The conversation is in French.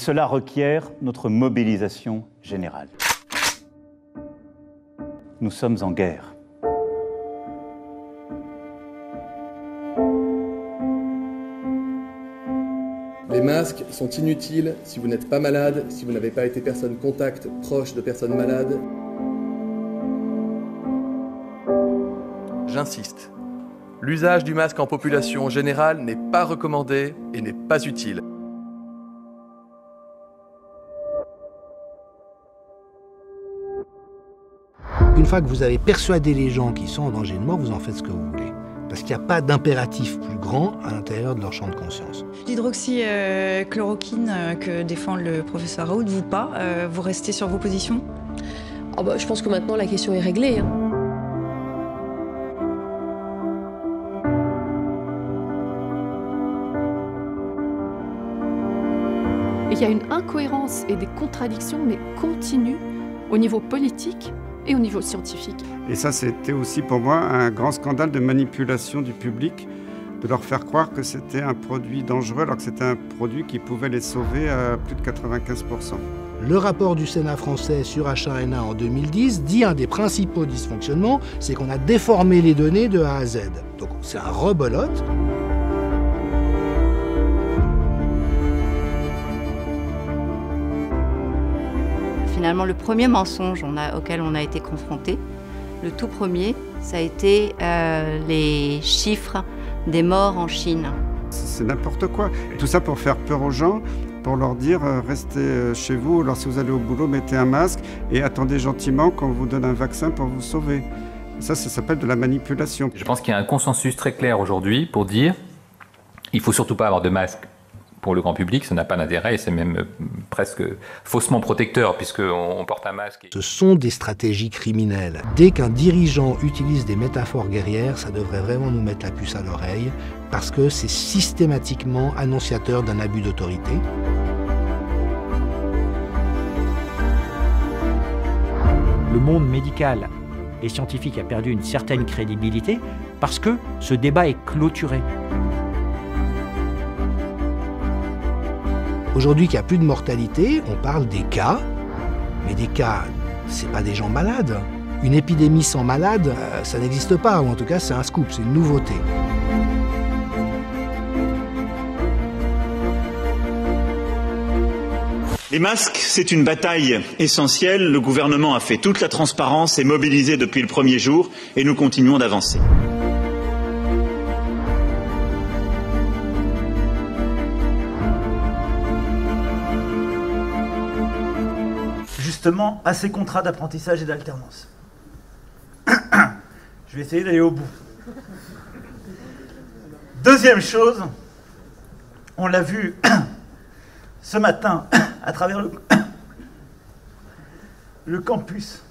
cela requiert notre mobilisation générale. Nous sommes en guerre. Les masques sont inutiles si vous n'êtes pas malade, si vous n'avez pas été personne contact proche de personnes malades. J'insiste, l'usage du masque en population générale n'est pas recommandé et n'est pas utile. Une fois que vous avez persuadé les gens qui sont en danger de mort, vous en faites ce que vous voulez. Parce qu'il n'y a pas d'impératif plus grand à l'intérieur de leur champ de conscience. L'hydroxychloroquine que défend le professeur Raoult, vous pas, vous restez sur vos positions? Je pense que maintenant la question est réglée. Il y a une incohérence et des contradictions, mais continues, au niveau politique et au niveau scientifique. Et ça, c'était aussi pour moi un grand scandale de manipulation du public, de leur faire croire que c'était un produit dangereux alors que c'était un produit qui pouvait les sauver à plus de 95%. Le rapport du Sénat français sur H1N1 en 2010 dit un des principaux dysfonctionnements, c'est qu'on a déformé les données de A à Z. Donc c'est un rebolote. Finalement, le premier mensonge auquel on a été confronté, le tout premier, ça a été les chiffres des morts en Chine. C'est n'importe quoi. Et tout ça pour faire peur aux gens, pour leur dire restez chez vous, alors si vous allez au boulot, mettez un masque et attendez gentiment qu'on vous donne un vaccin pour vous sauver. Ça s'appelle de la manipulation. Je pense qu'il y a un consensus très clair aujourd'hui pour dire il ne faut surtout pas avoir de masque pour le grand public, ça n'a pas d'intérêt et c'est même presque faussement protecteur puisqu'on porte un masque. Ce sont des stratégies criminelles. Dès qu'un dirigeant utilise des métaphores guerrières, ça devrait vraiment nous mettre la puce à l'oreille parce que c'est systématiquement annonciateur d'un abus d'autorité. Le monde médical et scientifique a perdu une certaine crédibilité parce que ce débat est clôturé. Aujourd'hui, qu'il n'y a plus de mortalité, on parle des cas, mais des cas, c'est pas des gens malades. Une épidémie sans malades, ça n'existe pas, ou en tout cas c'est un scoop, c'est une nouveauté. Les masques, c'est une bataille essentielle. Le gouvernement a fait toute la transparence, est mobilisé depuis le premier jour et nous continuons d'avancer. Justement à ces contrats d'apprentissage et d'alternance. Je vais essayer d'aller au bout. Deuxième chose, on l'a vu ce matin à travers le campus.